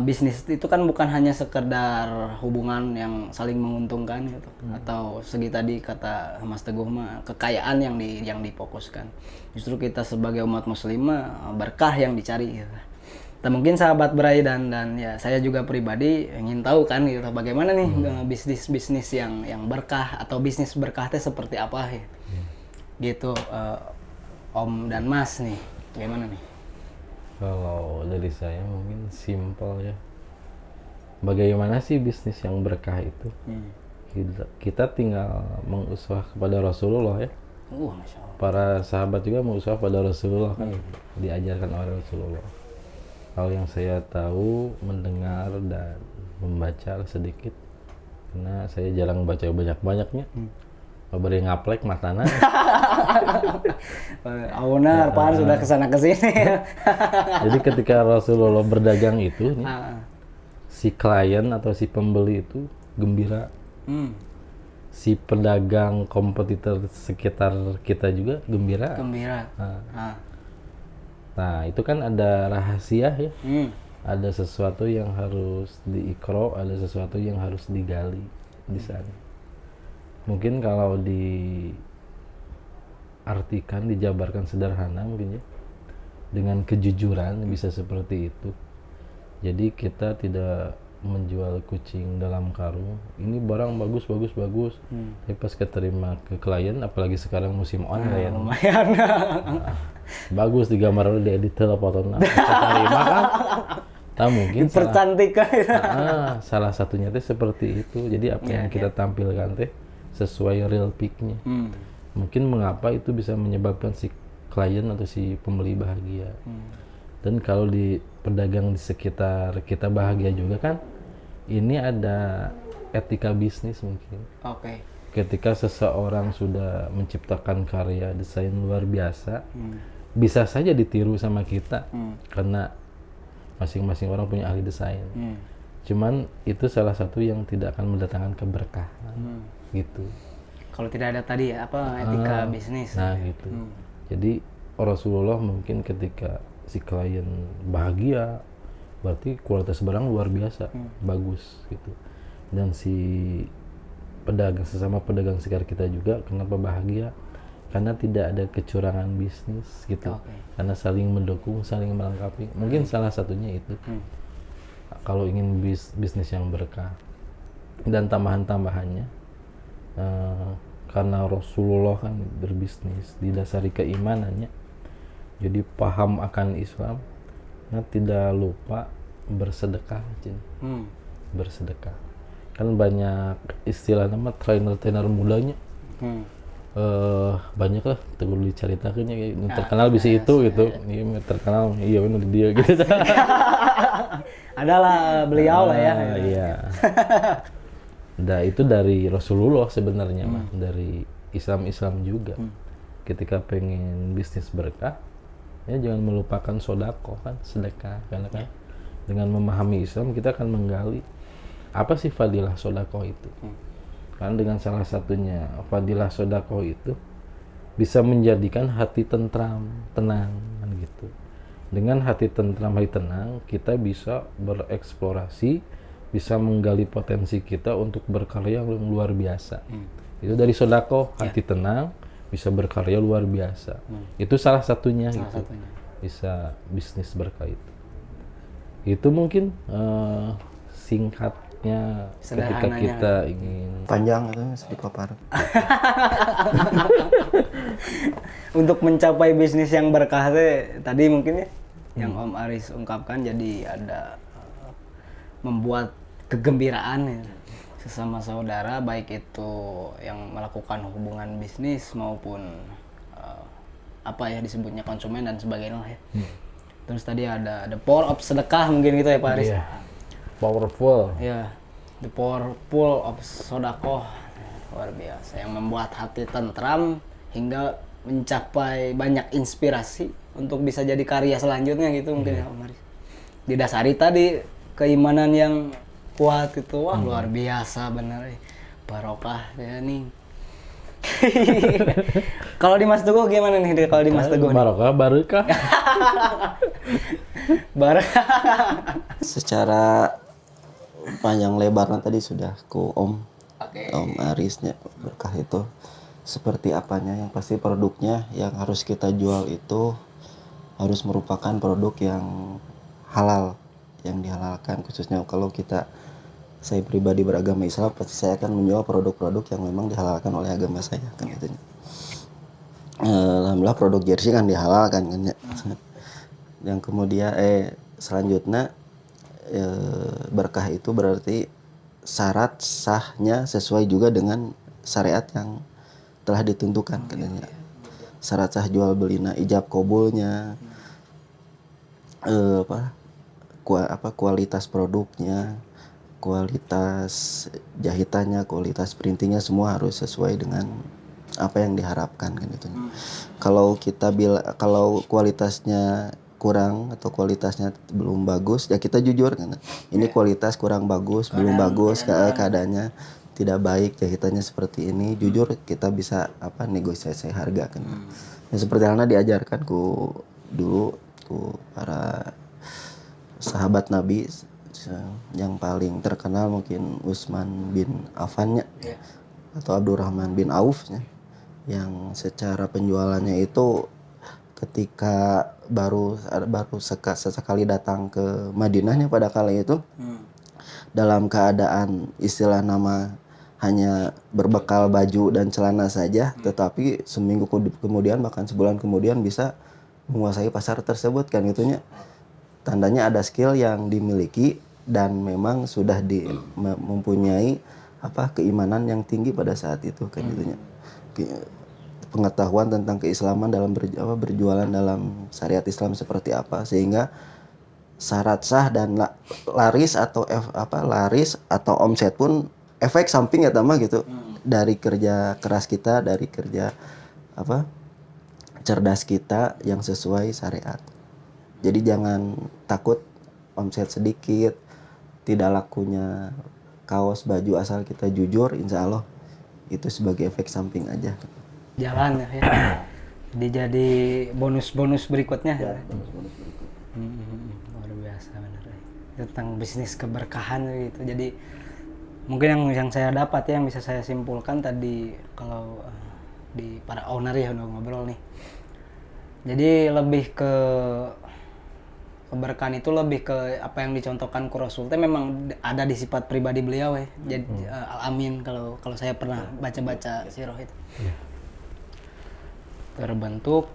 Bisnis itu kan bukan hanya sekedar hubungan yang saling menguntungkan gitu, atau segi tadi kata Mas Teguh mah kekayaan yang difokuskan. Justru kita sebagai umat muslim berkah yang dicari gitu. Nah, mungkin sahabat Bray dan ya saya juga pribadi ingin tahu kan gitu bagaimana nih bisnis yang berkah atau bisnis berkah teh seperti apa ya. Gitu Om dan Mas nih gimana nih? Kalau dari saya mungkin simpel ya. Bagaimana sih bisnis yang berkah itu? Kita tinggal mengusaha kepada Rasulullah ya. Masya Allah. Para sahabat juga mengusaha pada Rasulullah kan diajarkan oleh Rasulullah. Kalau yang saya tahu, mendengar dan membaca sedikit, karena saya jarang baca banyak-banyaknya. Beri ngaplek matana. Owner, Pak sudah kesana kesini. Jadi ketika Rasulullah berdagang itu, nih, si klien atau si pembeli itu gembira. Si pedagang kompetitor sekitar kita juga gembira. Nah itu kan ada rahasia ya. Ada sesuatu yang harus diikro, ada sesuatu yang harus digali di sana. Mungkin kalau diartikan, dijabarkan sederhana mungkin ya, dengan kejujuran bisa seperti itu. Jadi kita tidak menjual kucing dalam karung. Ini barang bagus. Tapi pas keterima ke klien, apalagi sekarang musim online, lumayan. Bagus digambar di edit fotonya. Terima kan? Tak mungkin. Dipercantikkan. Salah satunya teh seperti itu. Jadi apa yang kita tampilkan teh sesuai real pic-nya. Mungkin mengapa itu bisa menyebabkan si klien atau si pembeli bahagia. Dan kalau di pedagang di sekitar kita bahagia juga kan, ini ada etika bisnis mungkin. Ketika seseorang sudah menciptakan karya desain luar biasa, bisa saja ditiru sama kita, karena masing-masing orang punya ahli desain. Cuman itu salah satu yang tidak akan mendatangkan keberkahan. Gitu. Kalau tidak ada tadi ya etika bisnis. Nah gitu. Jadi Rasulullah mungkin ketika si klien bahagia, berarti kualitas barang luar biasa, bagus gitu. Dan si pedagang, sesama pedagang sekitar kita juga kenapa bahagia? Karena tidak ada kecurangan bisnis gitu. Karena saling mendukung, saling melengkapi. Mungkin salah satunya itu. Kalau ingin bisnis yang berkah dan tambahan-tambahannya, karena Rasulullah kan berbisnis didasari keimanannya, jadi paham akan Islam, nah tidak lupa bersedekah, Cin. Bersedekah kan banyak istilah nama trainer mudanya, banyak lah terus diceritakan ya, yang terkenal bisa itu gitu, ini terkenal iya benar dia gitu. Adalah beliau lah ya. Iya. Nah itu dari Rasulullah sebenarnya mah, dari Islam juga. Ketika pengen bisnis berkah, ya jangan melupakan sodako kan, sedekah, karena kan dengan memahami Islam kita akan menggali apa sih fadilah sodako itu. Kan dengan salah satunya fadilah sodako itu bisa menjadikan hati tentram, tenang kan gitu. Dengan hati tentram, hati tenang, kita bisa bereksplorasi, bisa menggali potensi kita untuk berkarya yang luar biasa. Itu dari sodako, hati tenang, bisa berkarya luar biasa. Itu salah satunya gitu. Bisa bisnis berkah itu. Itu mungkin singkatnya ketika kita ingin Panjang itu sedikit papar. Untuk mencapai bisnis yang berkah tadi mungkin ya yang Om Aris ungkapkan, jadi ada membuat kegembiraan ya, sesama saudara, baik itu yang melakukan hubungan bisnis maupun apa ya disebutnya konsumen dan sebagainya ya. Terus tadi ada the power of sedekah mungkin gitu ya Pak Aris. Powerful. Ya, the powerful of sodakoh, luar biasa, yang membuat hati tentram hingga mencapai banyak inspirasi untuk bisa jadi karya selanjutnya gitu mungkin ya Om Aris. Didasari tadi keimanan yang kuat gitu, wah luar biasa bener, barokah ya nih. Kalau di Mas Teguh gimana nih kalau di Mas Teguh? Barokah. Secara panjang lebarnya tadi sudah ku Om Arisnya berkah itu seperti apanya, yang pasti produknya yang harus kita jual itu harus merupakan produk yang halal, yang dihalalkan. Khususnya kalau saya pribadi beragama Islam, pasti saya akan menjual produk-produk yang memang dihalalkan oleh agama saya kan gitu. Alhamdulillah produk jersey kan dihalalkan kan ya. Yang kemudian selanjutnya berkah itu berarti syarat sahnya sesuai juga dengan syariat yang telah ditentukan katanya. Syarat sah jual belina, ijab kabulnya, kualitas produknya, kualitas jahitannya, kualitas printingnya, semua harus sesuai dengan apa yang diharapkan kan gitu. Kalau kalau kualitasnya kurang atau kualitasnya belum bagus, ya kita jujur kan. Ini kualitas kurang bagus, belum bagus, keadaannya tidak baik, jahitannya seperti ini, jujur kita bisa negosiasi harga kan. Ya, seperti halnya diajarkan dulu para sahabat Nabi, yang paling terkenal mungkin Utsman bin Affan atau Abdurrahman bin Auf yang secara penjualannya itu ketika baru sesekali datang ke Madinahnya pada kala itu, dalam keadaan istilah nama hanya berbekal baju dan celana saja, tetapi seminggu kemudian bahkan sebulan kemudian bisa menguasai pasar tersebut kan gitunya. Tandanya ada skill yang dimiliki dan memang sudah mempunyai keimanan yang tinggi pada saat itu kan gitunya. Pengetahuan tentang keislaman dalam berjualan dalam syariat Islam seperti apa, sehingga syarat sah dan laris atau omset pun efek samping ya tambah gitu dari kerja keras kita, dari kerja cerdas kita yang sesuai syariat. Jadi jangan takut omset sedikit, tidak lakunya kaos baju, asal kita jujur, insya Allah itu sebagai efek samping aja. Jalan ya. Jadi bonus-bonus berikutnya. Ya, bonus-bonus berikutnya. Luar biasa benar. Tentang bisnis keberkahan gitu. Jadi mungkin yang saya dapat yang bisa saya simpulkan tadi, kalau di para owner ya udah ngobrol nih. Jadi lebih ke keberkahan itu lebih ke apa yang dicontohkan ku Rasul teh memang ada di sifat pribadi beliau ya. Jadi al-amin kalau saya pernah baca-baca sirah itu. Terbentuk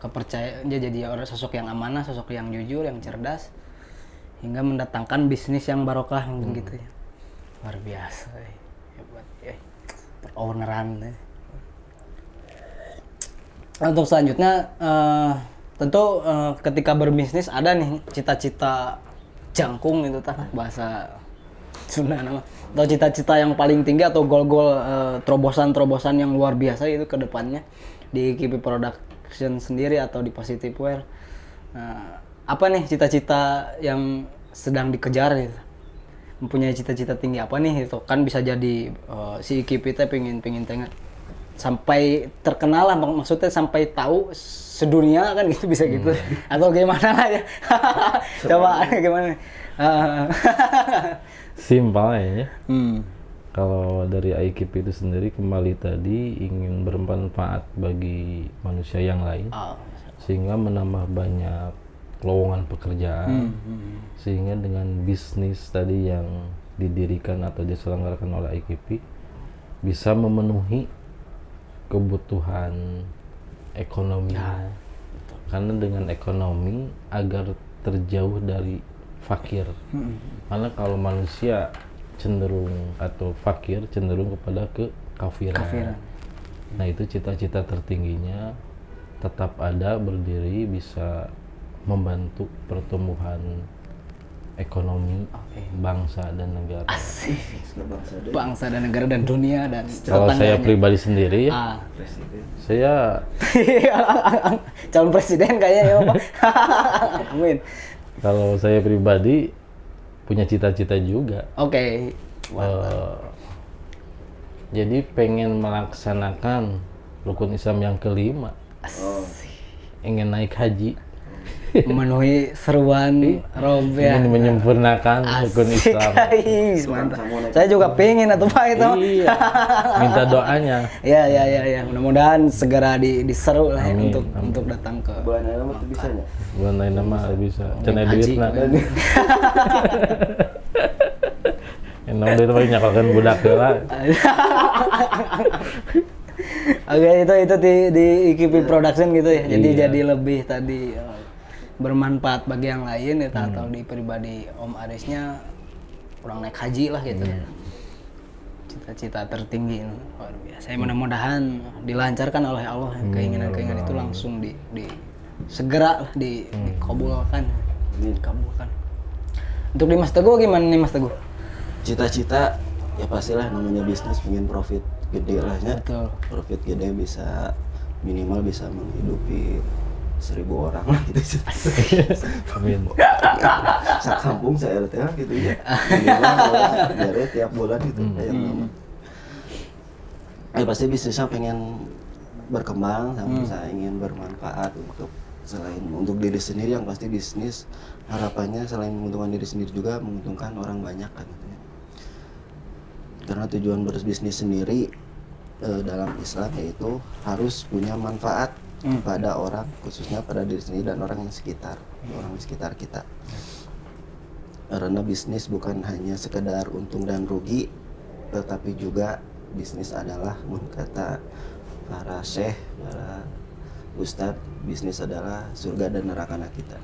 kepercayaan dia jadi orang sosok yang amanah, sosok yang jujur, yang cerdas hingga mendatangkan bisnis yang barokah mungkin gitu ya. Luar biasa. Hebat ya. Owneran. Untuk selanjutnya tentu ketika berbisnis ada nih cita-cita jangkung itu bahasa Sunda nama atau cita-cita yang paling tinggi atau gol-gol terobosan-terobosan yang luar biasa itu ke depannya di KP Production sendiri atau di Positive Wear. Apa nih cita-cita yang sedang dikejar gitu? Mempunyai cita-cita tinggi apa nih itu kan bisa jadi si KP teh pengen tengah sampai terkenal lah, maksudnya sampai tahu sedunia kan gitu, bisa gitu atau gimana lah ya. Coba gimana simpel ya. Kalau dari IKP itu sendiri kembali tadi ingin bermanfaat bagi manusia yang lain sehingga menambah banyak lowongan pekerjaan sehingga dengan bisnis tadi yang didirikan atau diselenggarakan oleh IKP bisa memenuhi kebutuhan ekonomi, karena dengan ekonomi agar terjauh dari fakir. Karena kalau manusia cenderung atau fakir cenderung kepada kekafiran. Nah itu cita-cita tertingginya tetap ada, berdiri, bisa membantu pertumbuhan ekonomi bangsa dan negara. Asik. Bangsa dan negara dan dunia dan kalau saya pribadi sendiri ya, saya calon presiden kayaknya ya Pak. Amin. Kalau saya pribadi punya cita-cita juga. Oke. Jadi pengen melaksanakan rukun Islam yang kelima. Ingin naik haji. Memenuhi seruan Rob ya. Ingin menyempurnakan rukun Islam. Saya juga pengen atau Pak itu. Iya. Minta doanya. Ya. Mudah-mudahan segera diseru lah ya untuk datang ke Bulan nama tuh bisa nya. Bulan lain nama bisa. Cenah duit nak. Enak duit mah nyakolkeun budak heula. Oke, itu di IKP Production gitu ya. Jadi jadi lebih tadi bermanfaat bagi yang lain ya, atau di pribadi Om Arisnya kurang naik haji lah gitu. Cita-cita tertinggi luar biasa. Mudah-mudahan dilancarkan oleh Allah, keinginan-keinginan itu langsung segera lah dikabulkan. Dikabulkan. Untuk di Mas Teguh gimana nih Mas Teguh? Cita-cita ya pastilah namanya bisnis pengen profit gede lah ya. Betul. Profit gede bisa minimal bisa menghidupi 1.000 orang lah gitu. Amin. Sak kampung saya RT gitu ya. Minimal dari tiap bulan gitu kayak nama. Pasti bisnisnya pengen berkembang sama saya ingin bermanfaat untuk selain untuk diri sendiri, yang pasti bisnis harapannya selain menguntungkan diri sendiri juga menguntungkan orang banyak kan gitu ya. Karena tujuan berbisnis sendiri dalam Islam yaitu harus punya manfaat pada orang, khususnya pada diri sendiri dan orang di sekitar kita. Karena bisnis bukan hanya sekedar untung dan rugi, tetapi juga bisnis adalah menurut kata para syekh, para ustadz, bisnis adalah surga dan neraka kita.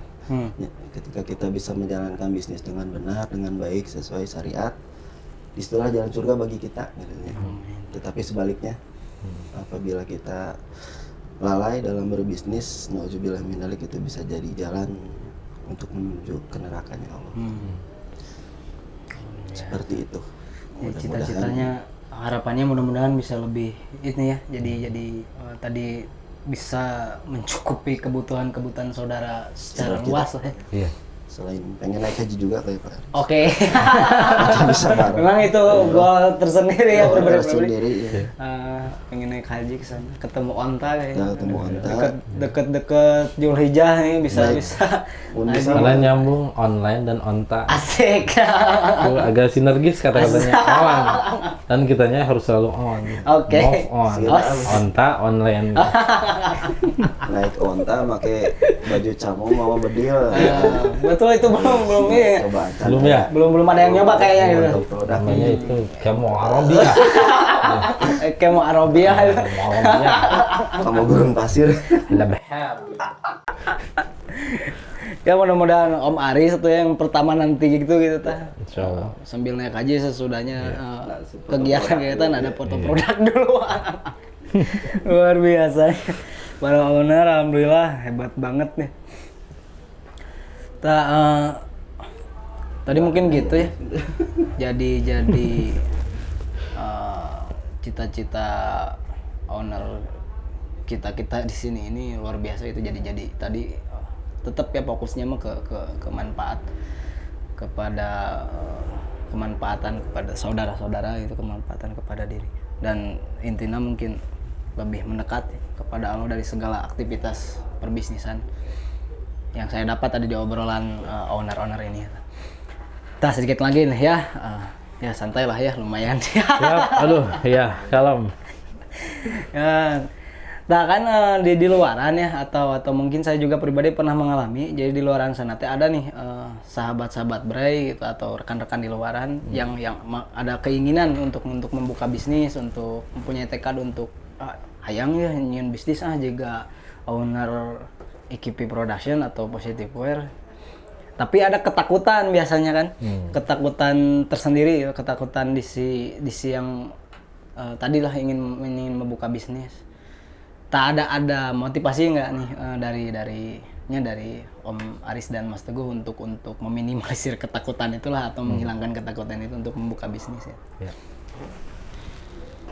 Ya, ketika kita bisa menjalankan bisnis dengan benar, dengan baik, sesuai syariat, disitulah jalan surga bagi kita gitu ya. Tetapi sebaliknya, apabila kita lalai dalam berbisnis, nauzubillah min dzalik, itu bisa jadi jalan untuk menuju ke nerakanya Allah. Seperti itu. Ya, cita-citanya, harapannya mudah-mudahan bisa lebih ini ya. Jadi tadi bisa mencukupi kebutuhan saudara secara luas lah ya. Iya. Selain pengen naik haji juga kayak Pak Aris. Oke. Kita bisa bareng. Memang itu goal tersendiri ya Goal pribadi. tersendiri, ya. Pengen naik haji ke sana, ketemu onta kayaknya. Ya, ketemu onta. Deket Julhijjah nih bisa. Bisa. Karena nyambung online dan onta. Asik. Itu agak sinergis kata-katanya on. Dan kitanya harus selalu on. Oke. Move on. Onta online. Naik onta pakai baju camo mau bedil. Betul itu belum ini. Coba aja. Belum ya? Belum ada yang nyoba kayaknya gitu. Untuk produk Namanya itu kamu Arabia. Kayak mau Arabia. Kamu Arabia. kamu gurun pasir. Lebih. Ya mudah-mudahan Om Aris itu yang pertama nanti gitu tah. Insyaallah. Sambil naik haji sesudahnya kegiatan-kegiatan ada foto produk dulu. Luar biasa. Para owner alhamdulillah hebat banget nih. Tadi mungkin gitu ya. Jadi cita-cita owner kita di sini ini luar biasa itu jadi tadi tetap ya fokusnya mah ke manfaat kepada kemanfaatan kepada saudara-saudara itu, kemanfaatan kepada diri, dan intinya mungkin lebih mendekat kepada Allah dari segala aktivitas perbisnisan yang saya dapat tadi di obrolan owner ini. Kita sedikit lagi nih ya, ya santai lah ya, lumayan. Siap. Aduh, ya, kalem. Ya, nah kan di luaran ya, atau mungkin saya juga pribadi pernah mengalami. Jadi di luaran sana teh ada nih sahabat-sahabat Bray gitu, atau rekan-rekan di luaran yang ada keinginan untuk membuka bisnis, untuk mempunyai tekad untuk hayang ya nyian bisnis juga owner IKP Production atau Positive Wear. Tapi ada ketakutan biasanya kan, ketakutan tersendiri, ketakutan di si yang tadilah ingin membuka bisnis. Tak ada motivasi nggak nih dari Om Aris dan Mas Teguh untuk meminimalisir ketakutan itulah, atau menghilangkan ketakutan itu untuk membuka bisnis ya? Ya.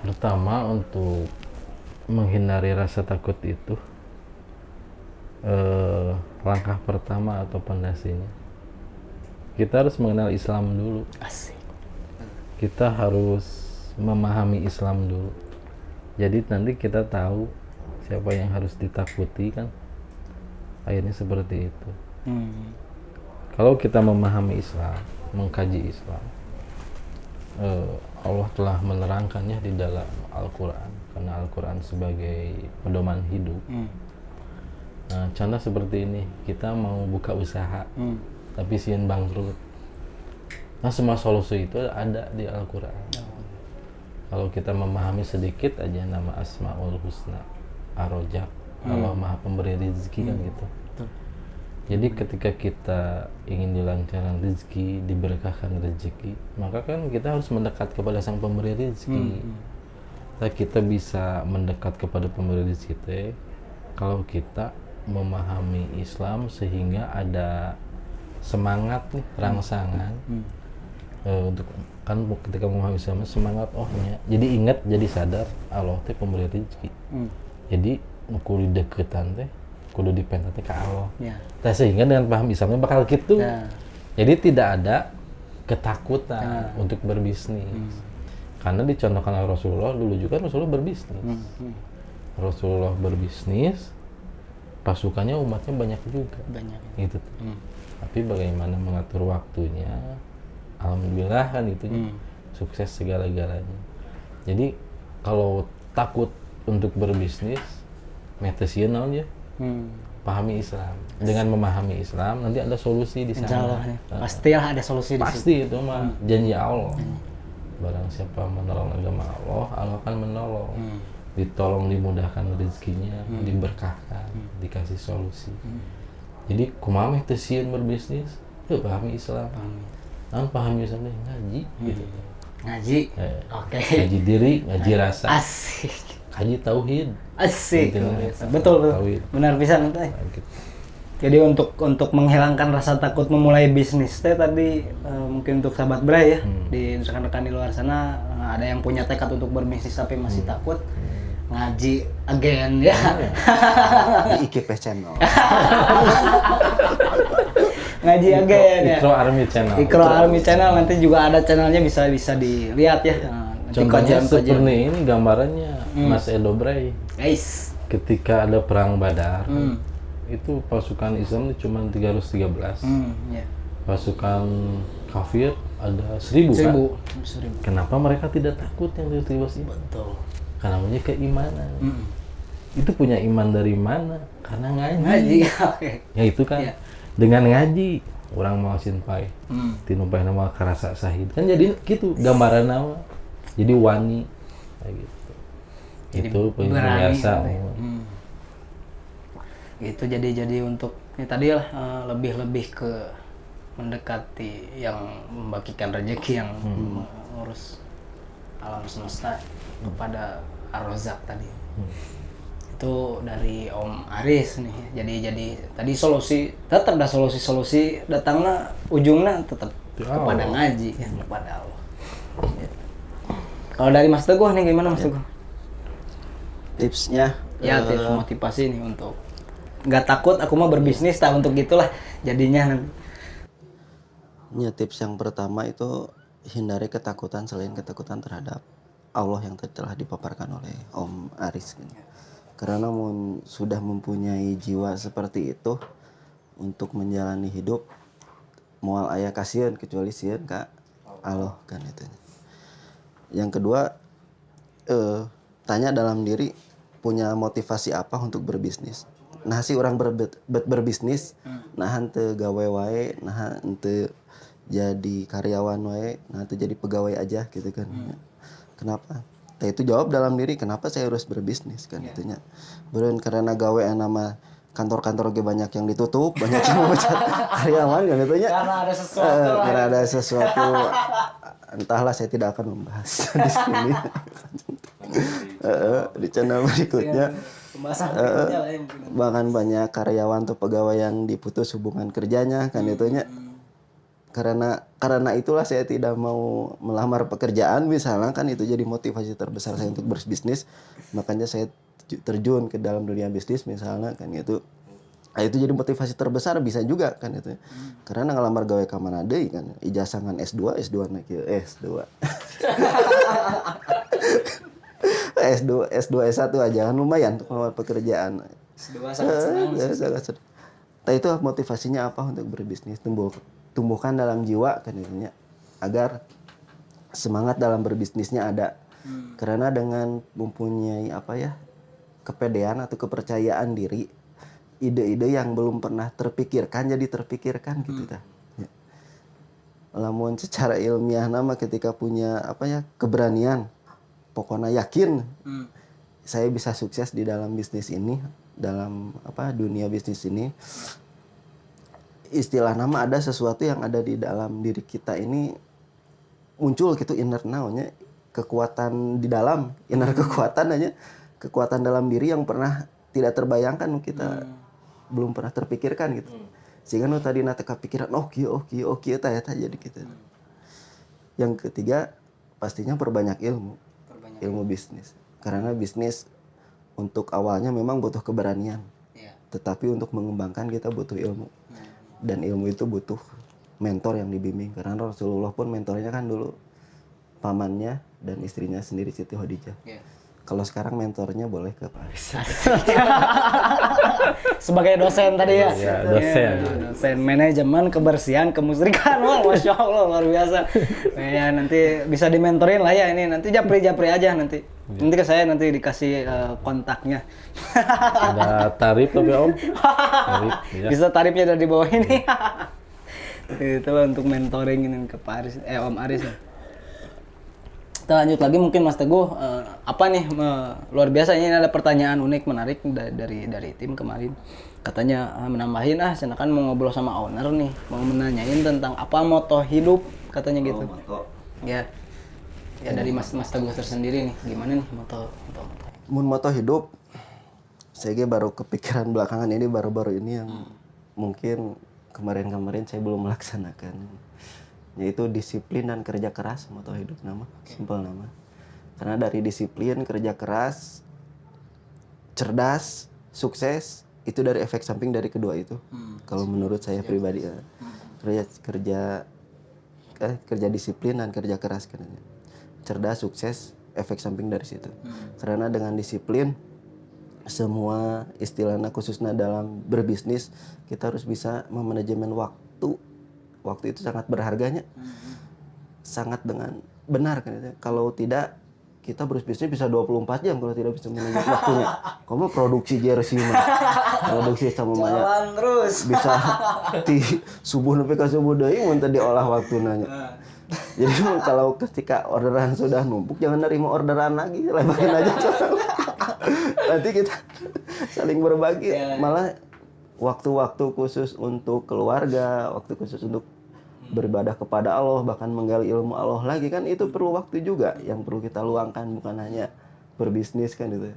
Pertama, untuk menghindari rasa takut itu, langkah pertama atau pondasinya, kita harus mengenal Islam dulu. Asik. Kita harus memahami Islam dulu. Jadi nanti kita tahu siapa yang harus ditakuti kan. Akhirnya seperti itu. Kalau kita memahami Islam, mengkaji Islam, Allah telah menerangkannya di dalam Al-Quran, karena Al-Quran sebagai pedoman hidup. Nah, contoh seperti ini, kita mau buka usaha, tapi sieun bangkrut. Nah, semua solusi itu ada di Al-Quran. Kalau kita memahami sedikit aja nama Asmaul Husna, Ar-Rojak, Allah Maha Pemberi Rezeki kan gitu. Jadi ketika kita ingin dilancarkan rezeki, diberkahkan rezeki, maka kan kita harus mendekat kepada Sang Pemberi rezeki. Nah, kita bisa mendekat kepada pemberi rezeki kalau kita memahami Islam, sehingga ada semangat nih, rangsangan untuk kan ketika memahami Islam semangat, jadi ingat, jadi sadar Allah teh pemberi rezeki. Jadi kudu deketan teh kudu dipenta teh ka Allah. Nah, sehingga dengan paham Islamnya bakal gitu. Jadi tidak ada ketakutan untuk berbisnis. Karena dicontohkan oleh Rasulullah, dulu juga Rasulullah berbisnis. Rasulullah berbisnis, pasukannya umatnya banyak juga. Gitu. Tapi bagaimana mengatur waktunya, alhamdulillah kan itu sukses segala-galanya. Jadi kalau takut untuk berbisnis, metesieun aja. Pahami Islam. Dengan memahami Islam nanti ada solusi di sana. Insyaallah ya. Pastilah ada solusi di situ. Pasti itu mah janji Allah. Barang siapa menolong agama Allah, Allah akan menolong. Ditolong, dimudahkan rezekinya, diberkahkan, dikasih solusi. Jadi kumaha meh teu sieun berbisnis, pahami Islam. Pahami Islam deh ngaji gitu. Ngaji. Oke. Ngaji diri, ngaji rasa. Asik. Ngaji tauhid. Asik. Gitu. Betul. Tauhid. Benar pisan teh. Gitu. Jadi untuk menghilangkan rasa takut memulai bisnis teh tadi, mungkin untuk sahabat Bray ya, di rekan-rekan di luar sana ada yang punya tekad untuk berbisnis tapi masih takut, ngaji again ya. Di IKP channel. Ngaji aja ya. Ikro Army Channel. Ikro Army Channel nanti juga ada channelnya bisa dilihat ya. Nanti Contohnya kajian-kajian. seperti ini gambarannya Mas Edo Bray. Guys. Ketika ada perang Badar, itu pasukan Islam cuma 313. Ya. Pasukan kafir ada 1000 kan? 1000. Kenapa mereka tidak takut yang 313 ini? Betul. Karena punya keimanan. Itu punya iman dari mana? Karena ngaji. Ngaji. Oke. Ya itu kan. Iya. Dengan ngaji orang mau sinpai. Tinupai nama karasa sahid. Kan jadi gitu gambaran nama. Jadi wani kayak gitu. Jadi Itu berani biasa. gitu ya. Gitu jadi untuk ini tadi lah lebih ke mendekati yang membagikan rezeki yang mengurus alam semesta kepada Ar-Razzaq tadi. Itu dari Om Aris nih. Jadi tadi solusi tetap ada solusi datangnya ujungnya tetap kepada ngaji ya, kepada Allah. Ya. Kalau dari Mas Teguh nih gimana Mas Teguh? Tipsnya Ya tips motivasi nih untuk nggak takut aku mah berbisnis tak untuk gitulah jadinya nanti. ya tips yang pertama itu hindari ketakutan selain ketakutan terhadap Allah yang telah dipaparkan oleh Om Aris. Karena sudah mempunyai jiwa seperti itu untuk menjalani hidup moal aya kasihan kecuali sieun ka Allah kan itu. Yang kedua tanya dalam diri punya motivasi apa untuk berbisnis. Nah si orang berbisnis nah henteu gawe wae, nah henteu jadi karyawan wae, nah henteu jadi pegawai aja gitu kan. Kenapa? Nah, itu jawab dalam diri kenapa saya harus berbisnis kan itunya. Beureun karena gawe nama kantor-kantor ge banyak yang ditutup, banyak yang memecat karyawan kan itunya. Karena ada sesuatu entahlah saya tidak akan membahas di sini. Di channel berikutnya. Bahkan banyak karyawan atau pegawai yang diputus hubungan kerjanya kan itunya. Karena itulah saya tidak mau melamar pekerjaan misalnya kan itu jadi motivasi terbesar saya untuk berbisnis. Makanya saya terjun ke dalam dunia bisnis misalnya kan itu. Nah, itu jadi motivasi terbesar bisa juga kan itu. Karena ngelamar gawe ka mana deui kan ijazah ngan S2 na kieu S2. S2 S1 aja kan lumayan untuk melamar pekerjaan. S2 sangat senang. Nah, itu motivasinya apa untuk berbisnis? Tumbuhkan dalam jiwa kan itunya agar semangat dalam berbisnisnya ada. Karena dengan mempunyai kepedean atau kepercayaan diri, ide-ide yang belum pernah terpikirkan jadi terpikirkan gitu dah. Ya. Lamun secara ilmiah nama ketika punya keberanian, pokoknya yakin saya bisa sukses di dalam bisnis ini, dalam dunia bisnis ini. Istilah nama ada sesuatu yang ada di dalam diri kita ini muncul gitu inner now-nya, kekuatan di dalam, inner kekuatan aja, kekuatan dalam diri yang pernah tidak terbayangkan kita belum pernah terpikirkan gitu. Sehingga tadi teka pikiran oke eta jadi gitu. Yang ketiga pastinya perbanyak ilmu. Ilmu bisnis. Karena bisnis untuk awalnya memang butuh keberanian. Tetapi untuk mengembangkan kita butuh ilmu. Dan ilmu itu butuh mentor yang dibimbing. Karena Rasulullah pun mentornya kan dulu pamannya dan istrinya sendiri Siti Khadijah. Kalau sekarang mentornya boleh ke Pak Aris. Sebagai dosen tadi ya. Ya, dosen. Dosen manajemen kebersihan kemusrikan. Wah, Masya Allah luar biasa. Ya nanti bisa dimentorin lah ya ini. Nanti japri aja nanti. Nanti ke saya nanti dikasih kontaknya. Ada tarif tapi Om. Tarif, ya. Bisa tarifnya dari bawah ini. Itulah untuk mentoring ini ke Pak Aris, Om Aris. Kita lanjut lagi mungkin Mas Teguh, apa nih luar biasa ini ada pertanyaan unik menarik dari tim kemarin. Katanya menambahin silakan mau ngobrol sama owner nih, mau menanyain tentang apa moto hidup katanya gitu. Ya dari Mas Teguh tersendiri nih, gimana nih moto? Moto hidup, saya baru kepikiran belakangan ini baru-baru ini yang mungkin kemarin saya belum melaksanakan. Yaitu disiplin dan kerja keras moto hidup nama, simpel nama. Karena dari disiplin, kerja keras, cerdas, sukses, itu dari efek samping dari kedua itu. Kalau menurut saya pribadi ya. Kerja disiplin dan kerja keras kan. Cerdas, sukses, efek samping dari situ. Karena dengan disiplin semua istilahnya khususnya dalam berbisnis kita harus bisa memanajemen waktu. Waktu itu sangat berharganya. Sangat dengan benar kan. Kalau tidak kita berbisnis bisa 24 jam kalau tidak bisa manajemen waktunya. Kamu produksi jersey mah. Produksi sama banyak. Jalan terus. Bisa subuh sampai ke subuh deui mun teu diolah waktu nanya. Jadi kalau ketika orderan sudah numpuk jangan nerima orderan lagi, lebarin aja. Nanti kita saling berbagi. Malah waktu-waktu khusus untuk keluarga, waktu khusus untuk beribadah kepada Allah, bahkan menggali ilmu Allah lagi kan itu perlu waktu juga yang perlu kita luangkan, bukan hanya berbisnis kan itu.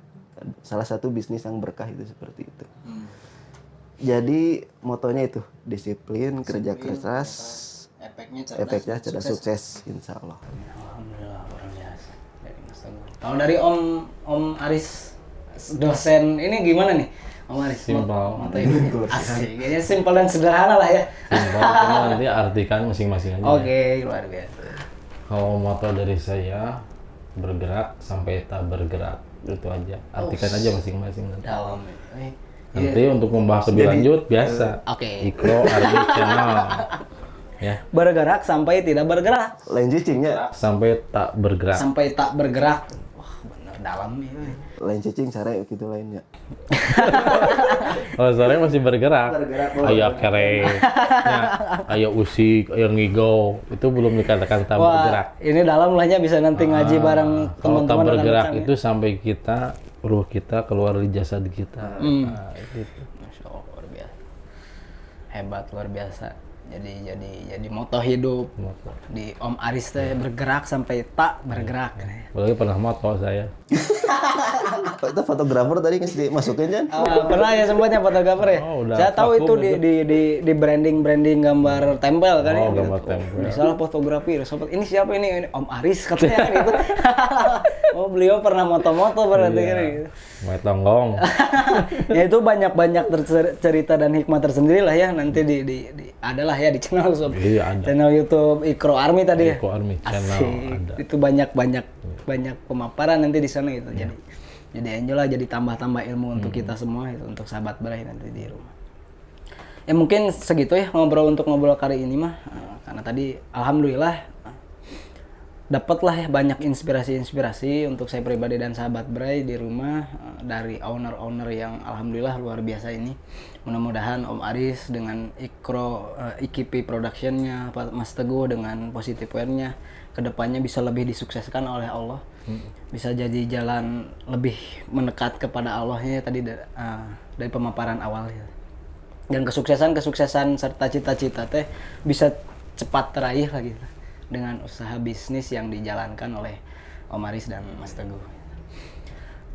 Salah satu bisnis yang berkah itu seperti itu. Jadi motonya itu disiplin, kerja keras, efeknya cerdas, sukses, insya Allah. Alhamdulillah luar biasa dari Mas Teguh. Kalau dari Om Aris dosen ini gimana nih? Om Aris, Simpel. moto hidup asik. Kayaknya simpel dan sederhana lah ya. Simpel, cuma nanti artikan masing-masing aja. Oke, luar biasa. Kalau moto dari saya, bergerak sampai tak bergerak. Itu aja. Artikan aja masing-masing nanti. Dalam. Nanti untuk membahas lebih lanjut, biasa. Oke. Ikro Army Channel. Ya. Bergerak sampai tidak bergerak. Lain cicingnya, Sampai tak bergerak. Sampai tak bergerak. Wah, benar dalam nih. lain cicing sare gitu lainnya. Oh, sore masih bergerak. Ayo kere, ya, ayo usik, ayo ngigau. Itu belum dikatakan tak bergerak. Ini dalam lahnya bisa nanti ngaji bareng Kalau tak teman-teman. bergerak rekan-rekan itu sampai kita, ruh kita keluar dari jasad kita. Nah, itu. Masya Allah, luar biasa. Hebat, luar biasa. Jadi moto hidup di Om Aris teh bergerak sampai tak bergerak. Apalagi pernah moto saya. Itu fotografer tadi nggak dimasukin kan? Pernah ya semuanya fotografer ya. Oh, udah Saya tahu itu vakum di branding gambar tempel kan ya. Oh, gambar tempel. Misalnya fotografi, sobat ini siapa ini Om Aris katanya kan gitu. Oh beliau pernah moto-moto berarti kan gitu. Mau tonggong. Ya itu banyak cerita dan hikmah tersendiri lah ya nanti di adalah ya di channel YouTube. Iya, ada. Channel YouTube Ikro Army tadi ya. Ikro Army channel Asik. ada. Itu banyak pemaparan nanti di sana gitu. Jadi enjoy lah, jadi tambah ilmu untuk kita semua itu, untuk sahabat Bray nanti di rumah. Ya mungkin segitu ya ngobrol kali ini mah. Karena tadi alhamdulillah dapatlah ya banyak inspirasi untuk saya pribadi dan sahabat Bray di rumah dari owner yang alhamdulillah luar biasa ini. Mudah-mudahan Om Aris dengan IKP Production-nya, Mas Teguh dengan Positive Wear-nya kedepannya bisa lebih disukseskan oleh Allah. Bisa jadi jalan lebih mendekat kepada Allahnya tadi dari pemaparan awal ya. Dan kesuksesan serta cita-cita teh bisa cepat teraih lagi dengan usaha bisnis yang dijalankan oleh Om Aris dan Mas Teguh.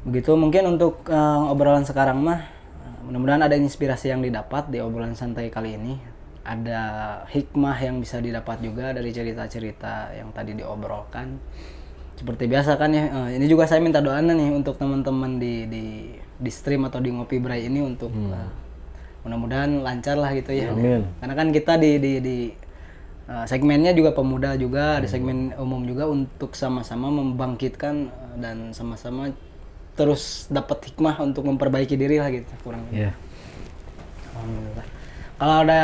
Begitu mungkin untuk obrolan sekarang mah, mudah-mudahan ada inspirasi yang didapat di obrolan santai kali ini. Ada hikmah yang bisa didapat juga dari cerita-cerita yang tadi diobrolkan. Seperti biasa kan ya, ini juga saya minta doanya nih untuk teman-teman di stream atau di Ngopi Bray ini untuk mudah-mudahan lancar lah gitu ya. Amin. Karena kan kita di segmennya juga pemuda juga, ada segmen umum juga untuk sama-sama membangkitkan dan sama-sama terus dapat hikmah untuk memperbaiki diri lah gitu kurang lebih. Iya. Alhamdulillah. Kalau ada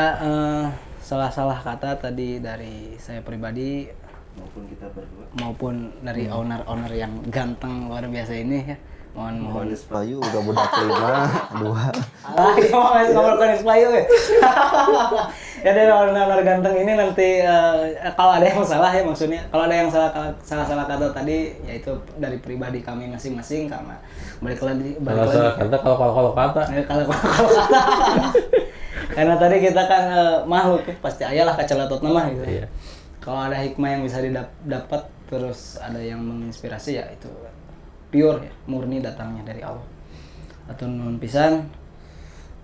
salah-salah kata tadi dari saya pribadi Maupun kita berdua. maupun dari owner yang ganteng luar biasa ini ya, mohon Payu udah budak 5, 2. lagi ngomong payu ya. Ya dari owner ganteng ini nanti kalau ada yang salah ya, maksudnya kalau ada yang salah kata tadi yaitu dari pribadi kami masing-masing, karena balik lagi Kata kalau kata. kalau kata karena tadi kita kan makhluk ya, pasti ayalah kaceletot nama gitu. Iya. Kalau ada hikmah yang bisa didapat terus ada yang menginspirasi ya itu pure ya, murni datangnya dari Allah. Atau nuhun pisan.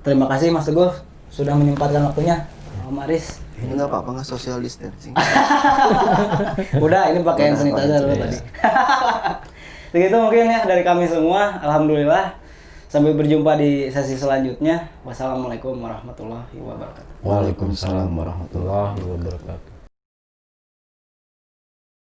Terima kasih Mas Teguh sudah menyempatkan waktunya. Om Aris. Ini nggak apa-apa, nggak social distancing. Udah ini pakai hand sanitizer dulu tadi. Begitu mungkin ya dari kami semua. Alhamdulillah Sampai berjumpa di sesi selanjutnya. Wassalamualaikum warahmatullahi wabarakatuh. Waalaikumsalam warahmatullahi wabarakatuh.